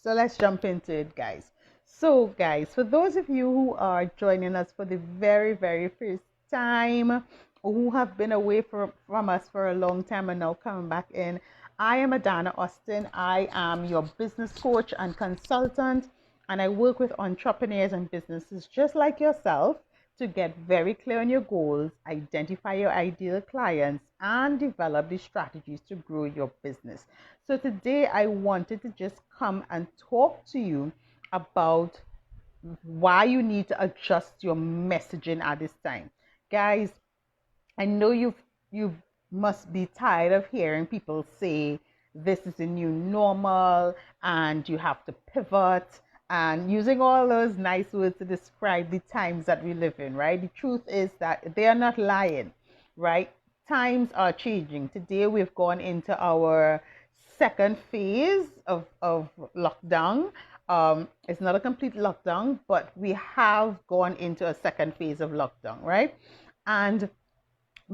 So let's jump into it, guys. So, guys, for those of you who are joining us for the very, very first time, or who have been away from us for a long time and now coming back in, I am Adanna Austin. I am your business coach and consultant, and I work with entrepreneurs and businesses just like yourself to get very clear on your goals, identify your ideal clients, and develop the strategies to grow your business. So today I wanted to just come and talk to you about why you need to adjust your messaging at this time. Guys, I know you must be tired of hearing people say this is the new normal and you have to pivot and using all those nice words to describe the times that we live in, right? The truth is that they are not lying, right? Times are changing. Today we've gone into our second phase of lockdown. It's not a complete lockdown, but we have gone into a second phase of lockdown, right? And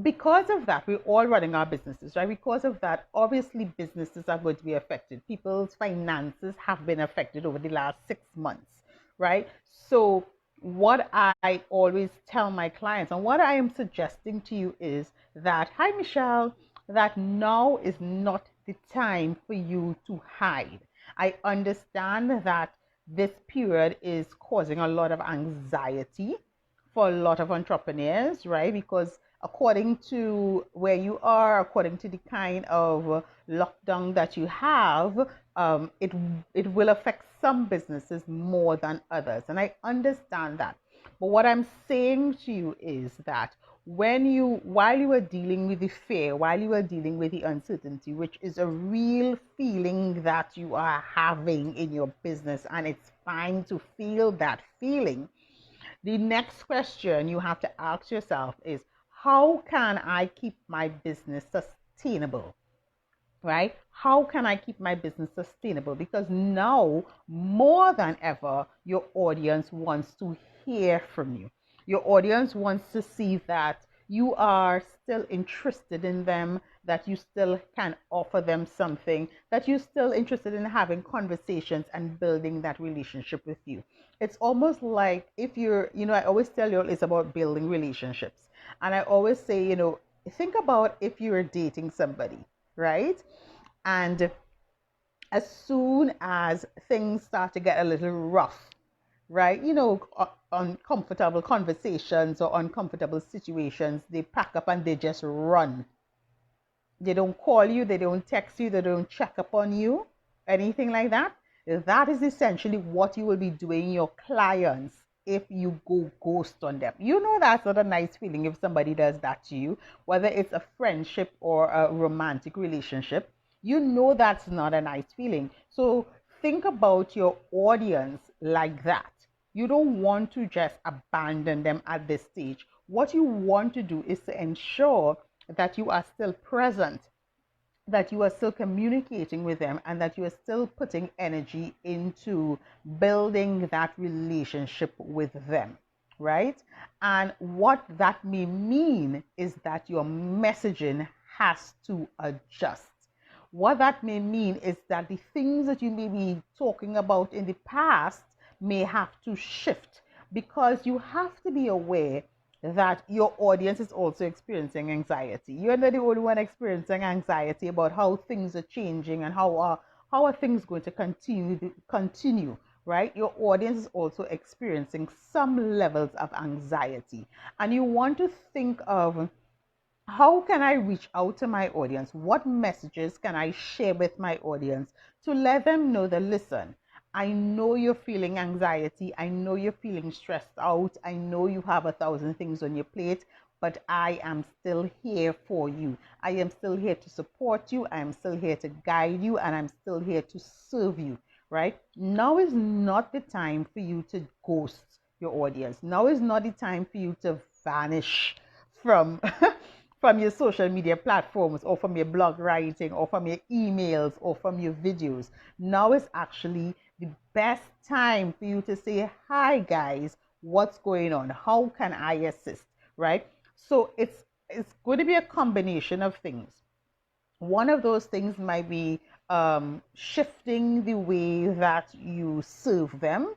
because of that, we're all running our businesses, right? Because of that, obviously businesses are going to be affected. People's finances have been affected over the last 6 months, right? So what I always tell my clients and what I am suggesting to you is that, hi, Michelle, that now is not the time for you to hide. I understand that this period is causing a lot of anxiety for a lot of entrepreneurs, right? Because according to where you are, according to the kind of lockdown that you have, it will affect some businesses more than others, and I understand that. But what I'm saying to you is that while you are dealing with the fear, while you are dealing with the uncertainty, which is a real feeling that you are having in your business, and it's fine to feel that feeling, the next question you have to ask yourself is, how can I keep my business sustainable? Right? How can I keep my business sustainable? Because now, more than ever, your audience wants to hear from you. Your audience wants to see that you are still interested in them, that you still can offer them something, that you're still interested in having conversations and building that relationship with you. It's almost like if I always tell you it's about building relationships. And I always say, think about if you're dating somebody, right? And as soon as things start to get a little rough, right? Uncomfortable conversations or uncomfortable situations, they pack up and they just run. They don't call you, they don't text you, they don't check up on you, anything like that. That is essentially what you will be doing your clients if you go ghost on them. That's not a nice feeling if somebody does that to you, whether it's a friendship or a romantic relationship. That's not a nice feeling. So think about your audience like that. You don't want to just abandon them at this stage. What you want to do is to ensure that you are still present, that you are still communicating with them, and that you are still putting energy into building that relationship with them, right? And what that may mean is that your messaging has to adjust. What that may mean is that the things that you may be talking about in the past may have to shift, because you have to be aware that your audience is also experiencing anxiety. You're not the only one experiencing anxiety about how things are changing and how are things going to continue, right? Your audience is also experiencing some levels of anxiety, and you want to think of, how can I reach out to my audience? What messages can I share with my audience to let them know that, listen, I know you're feeling anxiety. I know you're feeling stressed out. I know you have 1,000 things on your plate, but I am still here for you. I am still here to support you. I am still here to guide you, and I'm still here to serve you, right? Now is not the time for you to ghost your audience. Now is not the time for you to vanish from from your social media platforms, or from your blog writing, or from your emails, or from your videos. Now is actually the best time for you to say, hi guys, what's going on? How can I assist? Right? So it's going to be a combination of things. One of those things might be shifting the way that you serve them.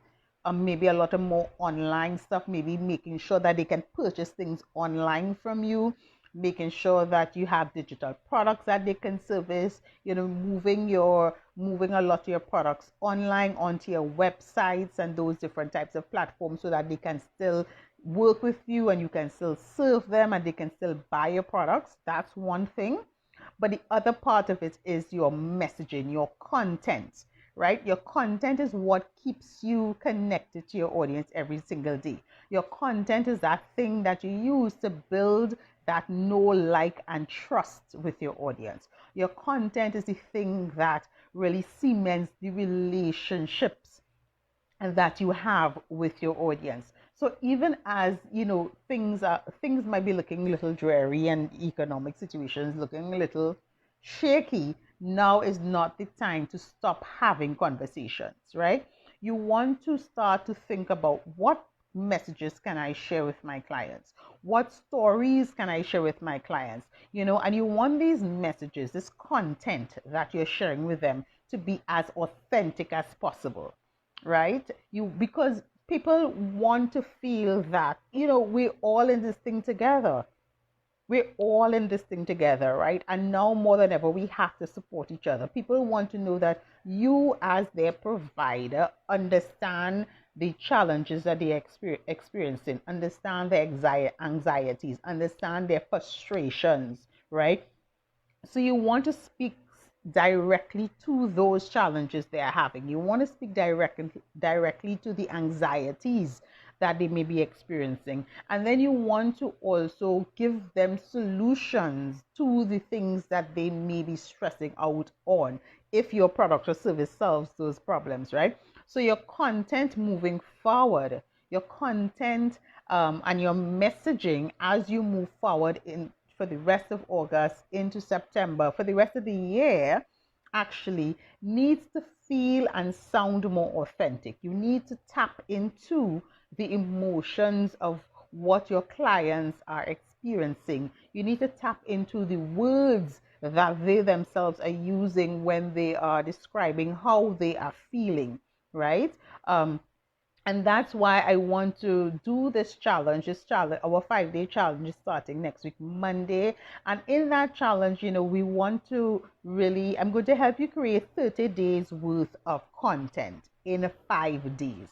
Maybe a lot of more online stuff, maybe making sure that they can purchase things online from you, making sure that you have digital products that they can service, moving a lot of your products online onto your websites and those different types of platforms so that they can still work with you and you can still serve them and they can still buy your products. That's one thing. But the other part of it is your messaging, your content, right? Your content is what keeps you connected to your audience every single day. Your content is that thing that you use to build that know, like, and trust with your audience. Your content is the thing that really cements the relationships that you have with your audience. So even as things might be looking a little dreary and economic situations looking a little shaky, now is not the time to stop having conversations, right? You want to start to think about what messages can I share with my clients? What stories can I share with my clients? And you want these messages, this content that you're sharing with them to be as authentic as possible, right? Because people want to feel that we're all in this thing together. We're all in this thing together, right? And now more than ever, we have to support each other. People want to know that you, as their provider, understand the challenges that they're experiencing, understand their anxieties, understand their frustrations, right? So you want to speak directly to those challenges they are having. You want to speak directly to the anxieties that they may be experiencing. And then you want to also give them solutions to the things that they may be stressing out on if your product or service solves those problems, right? So your content moving forward, your content and your messaging as you move forward for the rest of August into September, for the rest of the year, actually needs to feel and sound more authentic. You need to tap into the emotions of what your clients are experiencing. You need to tap into the words that they themselves are using when they are describing how they are feeling, right? And that's why I want to do this challenge. Our 5-day challenge is starting next week, Monday. And in that challenge, we want to I'm going to help you create 30 days worth of content in 5 days.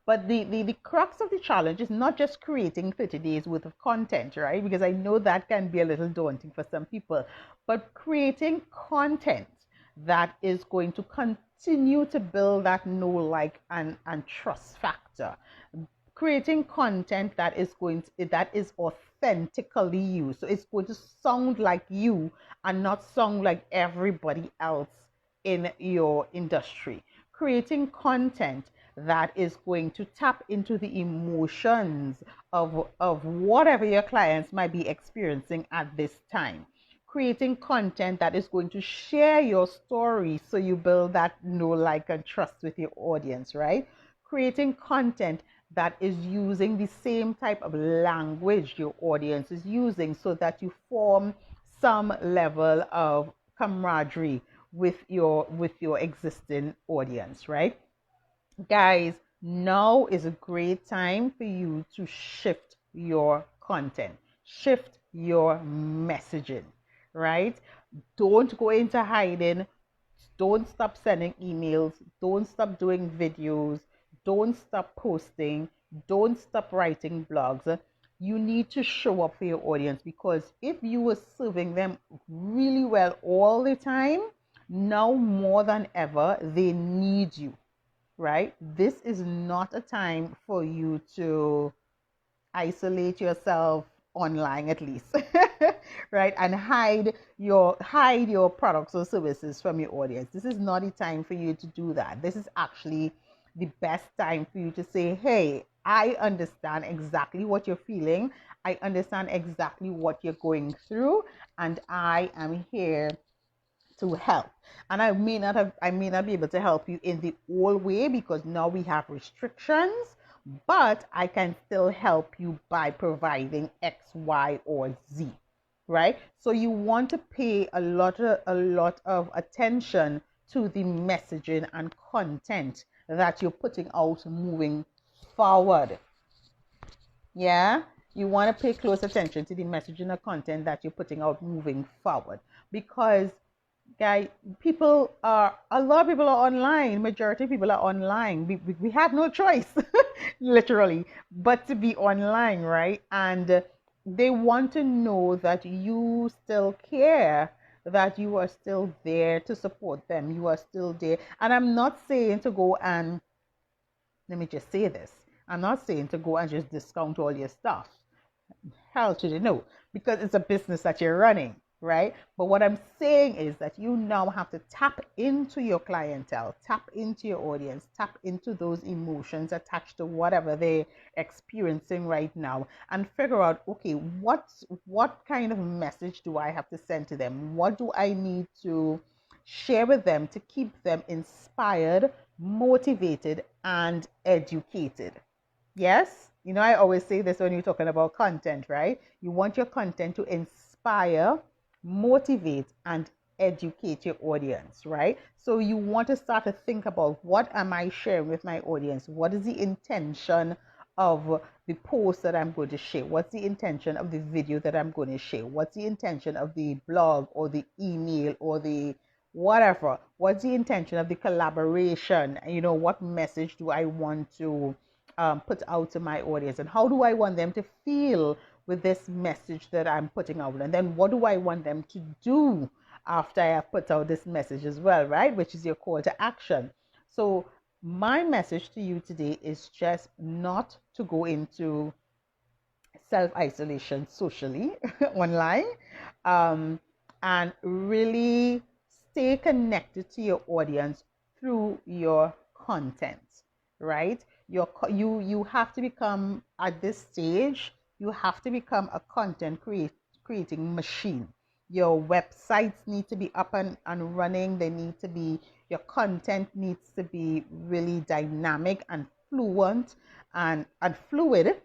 But the crux of the challenge is not just creating 30 days worth of content, right? Because I know that can be a little daunting for some people, but creating content that is going to continue to build that know, like, and trust factor. Creating content that is authentically you. So it's going to sound like you and not sound like everybody else in your industry. Creating content that is going to tap into the emotions of whatever your clients might be experiencing at this time. Creating content that is going to share your story so you build that know, like, and trust with your audience, right? Creating content that is using the same type of language your audience is using so that you form some level of camaraderie with your existing audience, right? Guys, now is a great time for you to shift your content, shift your messaging, right? Don't go into hiding. Don't stop sending emails. Don't stop doing videos. Don't stop posting. Don't stop writing blogs. You need to show up for your audience, because if you were serving them really well all the time, now more than ever, they need you, right? This is not a time for you to isolate yourself online, at least. Right? And hide your products or services from your audience. This is not a time for you to do that. This is actually the best time for you to say, hey, I understand exactly what you're feeling. I understand exactly what you're going through, and I am here to help. And I may not be able to help you in the old way because now we have restrictions, but I can still help you by providing X, Y, or Z, right? So you want to pay a lot of attention to the messaging and content that you're putting out moving forward. Yeah, you want to pay close attention to the messaging and content that you're putting out moving forward, because guy, people are, a lot of people are online. Majority of people are online. We have no choice, literally, but to be online, right? And they want to know that you still care, that you are still there to support them, you are still there. And I'm not saying to go and, let me just say this, I'm not saying to go and just discount all your stuff. Hell to the no, because it's a business that you're running, right? But what I'm saying is that you now have to tap into your clientele, tap into your audience, tap into those emotions attached to whatever they're experiencing right now, and figure out, okay, what kind of message do I have to send to them? What do I need to share with them to keep them inspired, motivated, and educated? Yes, I always say this when you're talking about content, right? You want your content to inspire, motivate, and educate your audience, right? So you want to start to think about, what am I sharing with my audience? What is the intention of the post that I'm going to share? What's the intention of the video that I'm going to share? What's the intention of the blog or the email or the whatever? What's the intention of the collaboration? What message do I want to put out to my audience, and how do I want them to feel with this message that I'm putting out? And then what do I want them to do after I have put out this message as well, right? Which is your call to action. So my message to you today is just not to go into self-isolation socially online, um, and really stay connected to your audience through your content, right? You have to become, at this stage, you have to become a creating machine. Your websites need to be up and running. They need to be, your content needs to be really dynamic and fluent and fluid,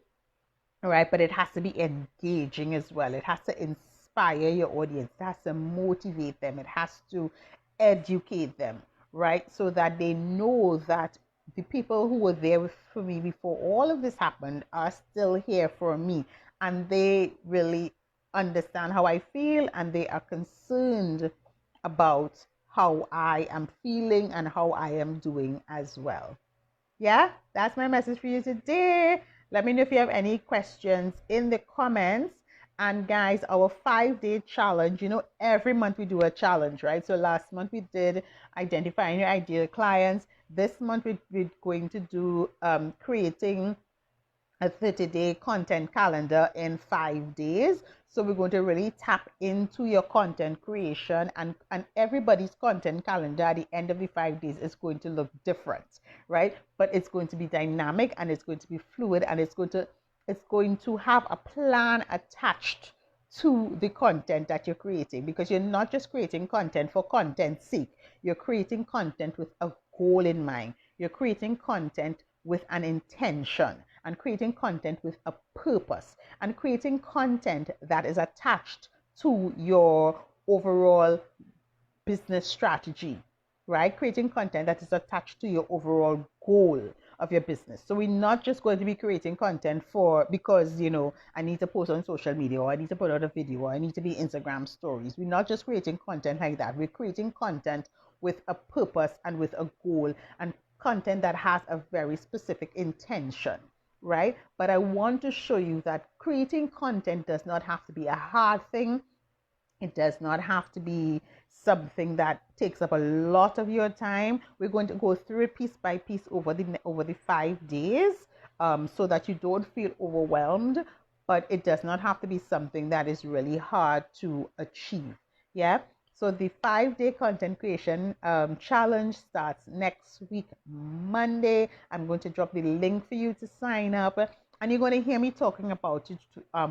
right? But it has to be engaging as well. It has to inspire your audience. It has to motivate them. It has to educate them, right? So that they know that the people who were there for me before all of this happened are still here for me. And they really understand how I feel, and they are concerned about how I am feeling and how I am doing as well. Yeah, that's my message for you today. Let me know if you have any questions in the comments. And guys, our 5-day challenge, every month we do a challenge, right? So last month we did identifying your ideal clients. This month we're going to do creating a 30-day content calendar in 5 days. So we're going to really tap into your content creation, and everybody's content calendar at the end of the 5 days is going to look different, right? But it's going to be dynamic, and it's going to be fluid, and it's going to have a plan attached to the content that you're creating, because you're not just creating content for content's sake. You're creating content with a goal in mind. You're creating content with an intention, and creating content with a purpose, and creating content that is attached to your overall business strategy, right? Creating content that is attached to your overall goal of your business. So we're not just going to be creating content because I need to post on social media, or I need to put out a video, or I need to be Instagram stories. We're not just creating content like that. We're creating content with a purpose and with a goal, and content that has a very specific intention, right? But I want to show you that creating content does not have to be a hard thing. It does not have to be something that takes up a lot of your time. We're going to go through it piece by piece over the 5 days, so that you don't feel overwhelmed. But it does not have to be something that is really hard to achieve. Yeah. So the 5-day content creation challenge starts next week, Monday. I'm going to drop the link for you to sign up. And you're going to hear me talking about it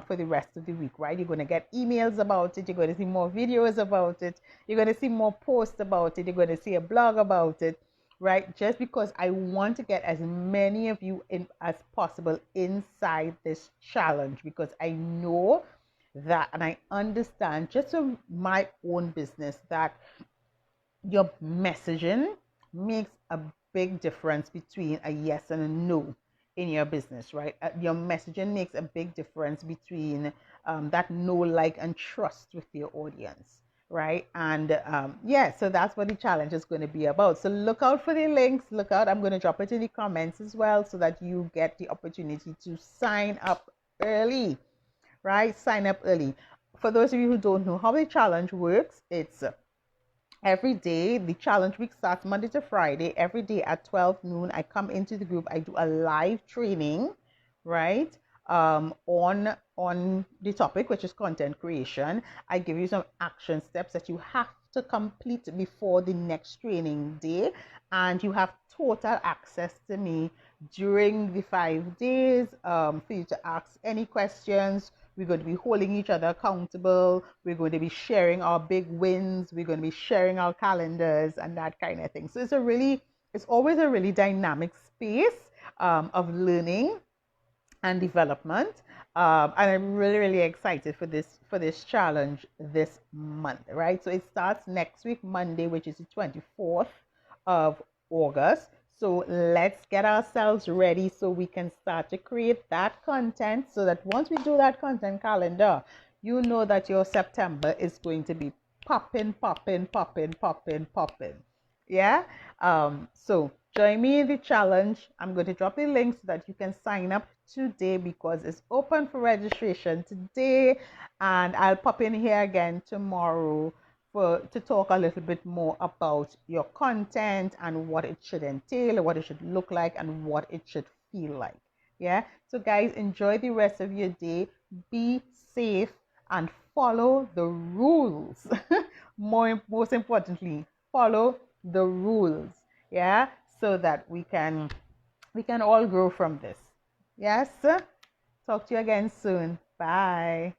for the rest of the week, right? You're going to get emails about it. You're going to see more videos about it. You're going to see more posts about it. You're going to see a blog about it, right? Just because I want to get as many of you in as possible inside this challenge, because I know that, and I understand just from my own business, that your messaging makes a big difference between a yes and a no in your business, right? Your messaging makes a big difference between that know, like, and trust with your audience, right? And yeah, so that's what the challenge is going to be about. So look out for the links. Look out. I'm going to drop it in the comments as well so that you get the opportunity to sign up early, right? Sign up early. For those of you who don't know how the challenge works, it's every day. The challenge week starts Monday to Friday. Every day at 12 noon, I come into the group. I do a live training, right? On the topic, which is content creation. I give you some action steps that you have to complete before the next training day, and you have total access to me during the 5 days for you to ask any questions. We're going to be holding each other accountable. We're going to be sharing our big wins. We're going to be sharing our calendars and that kind of thing. So it's always a really dynamic space of learning and development. And I'm really, really excited for this challenge this month, right? So it starts next week, Monday, which is the 24th of August. So let's get ourselves ready so we can start to create that content so that once we do that content calendar, you know that your September is going to be popping, popping, popping, popping, popping. Yeah. So join me in the challenge. I'm going to drop the link so that you can sign up today because it's open for registration today, and I'll pop in here again tomorrow to talk a little bit more about your content and what it should entail, what it should look like, and what it should feel like. Yeah. So guys, enjoy the rest of your day. Be safe and follow the rules. Most importantly, follow the rules. Yeah, so that we can all grow from this. Yes. Talk to you again soon. Bye.